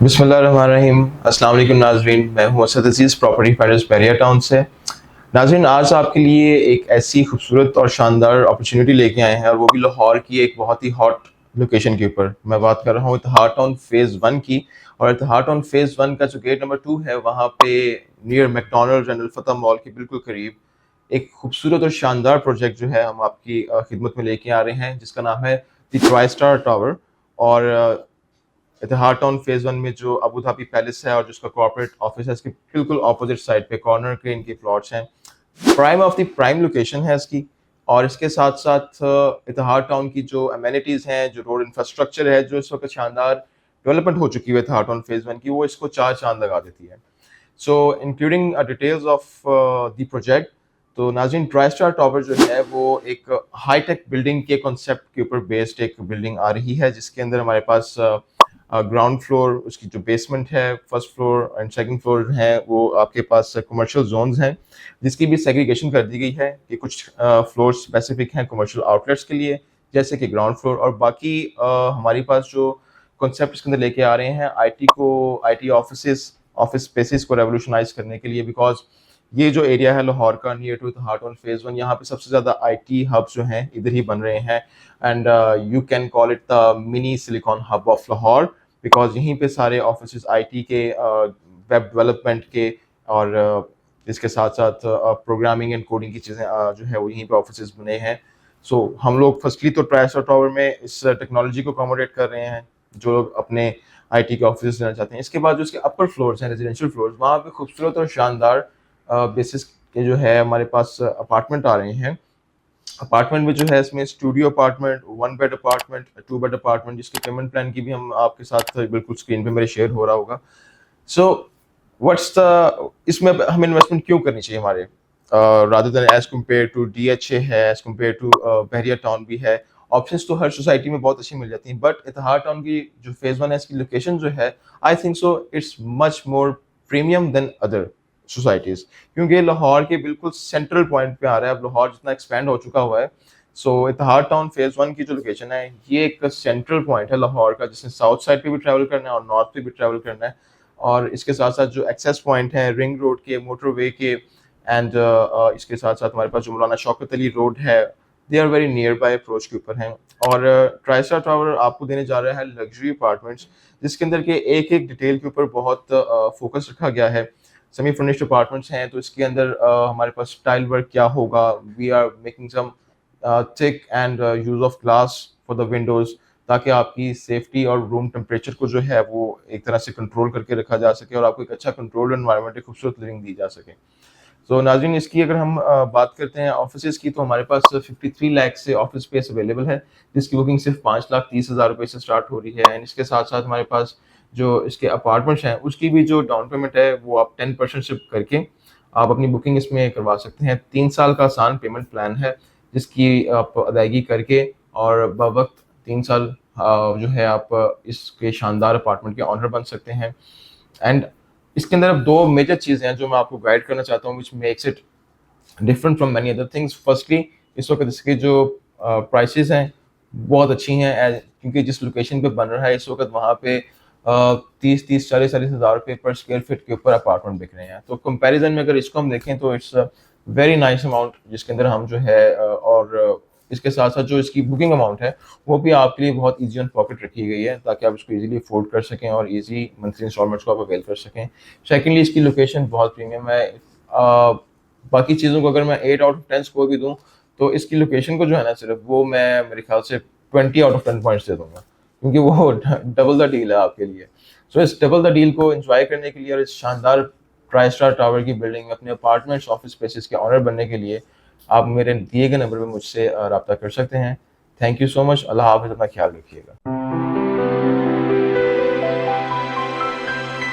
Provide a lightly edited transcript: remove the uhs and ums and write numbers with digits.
बिस्मिल्लाहिर्रहमानिर्रहीम। अस्सलाम वालेकुम नाज़रीन, मैं हूं असद अजीज़, प्रॉपर्टी फाइटर्स बैरिया टाउन से। नाज़रीन, आज आपके लिए एक ऐसी खूबसूरत और शानदार अपॉर्चुनिटी लेके आए हैं, और वो भी लाहौर की एक बहुत ही हॉट लोकेशन के ऊपर। मैं बात कर रहा हूँ इतिहाद टाउन फ़ेज़ 1 की। और इतिहाद टाउन फ़ेज़ 1 का जो गेट नंबर 2 है, वहाँ पे नियर मैकडॉनल्ड जनरल फतह मॉल के बिल्कुल करीब एक खूबसूरत और शानदार प्रोजेक्ट जो है हम आपकी खिदमत में लेके आ रहे हैं, जिसका नाम है द ट्राई स्टार टावर। और इतिहाद टाउन फ़ेज़ 1 में जो अबू धाबी पैलेस है और जिसका कॉर्पोरेट ऑफिस है, इसके बिल्कुल ऑपोजिट साइड पे कॉर्नर के इनके प्लॉट्स हैं। Prime of the prime location है इसकी। और इसके साथ साथ इतिहाद टाउन की जो अमेनिटीज़ हैं, जो रोड इंफ्रास्ट्रक्चर है, जो इस वक्त शानदार डेवलपमेंट हो चुकी है इतिहाद टाउन फ़ेज़ 1 की, वो इसको चार चांद लगा देती है। सो including details of the project. तो नाज़रीन, ट्राई स्टार टावर जो है वो एक हाईटेक बिल्डिंग के कॉन्सेप्ट के ऊपर बेस्ड एक बिल्डिंग आ रही है, जिसके अंदर हमारे पास ग्राउंड फ्लोर, उसकी जो बेसमेंट है, first floor and second floor है, वो आपके पास कमर्शियल जोन्स हैं, जिसकी भी सेग्रीगेशन कर दी गई है कि कुछ फ्लोर स्पेसिफिक हैं कमर्शियल आउटलेट्स के लिए, जैसे कि ग्राउंड फ्लोर। और बाकी हमारे पास जो कॉन्सेप्ट इसके अंदर लेके आ रहे हैं आईटी ऑफिस स्पेसिस को रेवोल्यूशनाइज करने के लिए, बिकॉज ये जो एरिया है लाहौर का near to heart on phase 1, यहाँ पे सबसे ज़्यादा आईटी हब्स जो हैं इधर ही बन रहे हैं। And you can call it the mini silicon hub of Lahore, because यहीं पे सारे ऑफिस आईटी के, वेब डेवलपमेंट के, और इसके साथ साथ प्रोग्रामिंग एंड कोडिंग की चीज़ें जो है वो यहीं पे ऑफिस बने हैं। सो हम लोग फर्स्टली तो ट्राई स्टार टावर में इस टेक्नोलॉजी को अकोमोडेट कर रहे हैं, जो लोग अपने आईटी के ऑफिस लेना चाहते हैं। इसके बाद जो इसके अपर फ्लोर्स हैं, रेजिडेंशियल फ्लोर्स, वहाँ पे खूबसूरत और शानदार बेसिस के जो है हमारे पास अपार्टमेंट आ रहे हैं। अपार्टमेंट में जो है इसमें studio apartment, 1 bed apartment, 2 bed apartment, जिसके पेमेंट प्लान की भी हम आपके साथ बिल्कुल स्क्रीन पे मेरे शेयर हो रहा होगा। सो व्हाट्स द इसमें हमें इन्वेस्टमेंट क्यों करनी चाहिए हमारे, rather than as compare to DHA है, as compare to Bahria Town भी है। ऑप्शंस तो हर सोसाइटी में बहुत अच्छी मिल जाती हैं, बट इतिहाद टाउन की जो फ़ेज़ 1 है, इसकी लोकेशन जो है, I think so it's much more premium than other societies, क्योंकि लाहौर के बिल्कुल सेंट्रल पॉइंट पे आ रहा है। अब लाहौर जितना एक्सपैंड हो चुका हुआ है, सो इतिहाद टाउन फ़ेज़ 1 की जो लोकेशन है, ये एक सेंट्रल पॉइंट है लाहौर का, जिसने साउथ साइड पे भी ट्रैवल करना है और नॉर्थ पे भी ट्रैवल करना है। और इसके साथ साथ जो एक्सेस पॉइंट हैं रिंग रोड के, मोटरवे के, एंड इसके साथ साथ हमारे पास जो मौलाना शौकत अली रोड है, they are very near by approach के ऊपर हैं। और ट्राई स्टार टावर आपको देने जा रहा है लग्जरी अपार्टमेंट्स, जिसके अंदर के एक एक डिटेल के ऊपर बहुत फोकस रखा गया है। सेमी फर्निश्ड अपार्टमेंट्स हैं, तो इसके अंदर हमारे पास टाइल वर्क क्या होगा, we are making some thick and use of glass for the windows, ताकि आपकी सेफ्टी और रूम टेम्परेचर को जो है वो एक तरह से कंट्रोल करके रखा जा सके, और आपको एक अच्छा कंट्रोल्ड एनवायरनमेंट, एक खूबसूरत लिविंग दी जा सके। तो नाज़रीन, इसकी अगर हम बात करते हैं ऑफिस की, तो हमारे पास 53 लाख से ऑफिस स्पेस अवेलेबल है, जिसकी बुकिंग सिर्फ 5,30,000 रुपये से स्टार्ट हो रही है। एंड इसके साथ साथ हमारे पास जो इसके अपार्टमेंट्स हैं, उसकी भी जो डाउन पेमेंट है वो आप 10% शिफ्ट करके आप अपनी बुकिंग इसमें करवा सकते हैं। 3 साल का आसान पेमेंट प्लान है, जिसकी आप अदायगी करके और बवक्त 3 साल जो है आप इसके शानदार अपार्टमेंट के ऑनर बन सकते हैं। एंड इसके अंदर अब दो मेजर चीज़ें हैं जो मैं आपको गाइड करना चाहता हूँ, which makes it different from many other things. Firstly, इस वक्त इसके जो प्राइसेस हैं बहुत अच्छी हैं, क्योंकि जिस लोकेशन पे बन रहा है इस वक्त वहाँ पे 30,40,000 रुपये पर स्क्वायर फीट के ऊपर अपार्टमेंट बिक रहे हैं। तो कंपैरिजन में अगर इसको हम देखें तो इट्स वेरी नाइस अमाउंट, जिसके अंदर हम जो है और इसके साथ साथ जो इसकी बुकिंग अमाउंट है वो भी आपके लिए बहुत ईजी ऑन पॉकेट रखी गई है, ताकि आप इसको इजीली अफोर्ड कर सकें और इजी मंथली इंस्टॉलमेंट्स को आप अवेल कर सकें। सेकेंडली, इसकी लोकेशन बहुत प्रीमियम है। बाकी चीज़ों को अगर मैं 8 आउट ऑफ 10 स्कोर भी दूँ, तो इसकी लोकेशन को जो है ना, सिर्फ वो मैं मेरे ख्याल से 20 आउट ऑफ 10 पॉइंट्स दे दूंगा, क्योंकि वो डबल द डील है आपके लिए। सो इस डबल द डील को एंजॉय करने के लिए और इस शानदार ट्राई स्टार टावर की बिल्डिंग में अपने अपार्टमेंट्स, ऑफिस स्पेसिस के ऑनर बनने के लिए आप मेरे दिए गए नंबर पर मुझसे रब्ता कर सकते हैं। Thank you so much. अल्लाह हाफ़िज़, अपना ख्याल रखिएगा।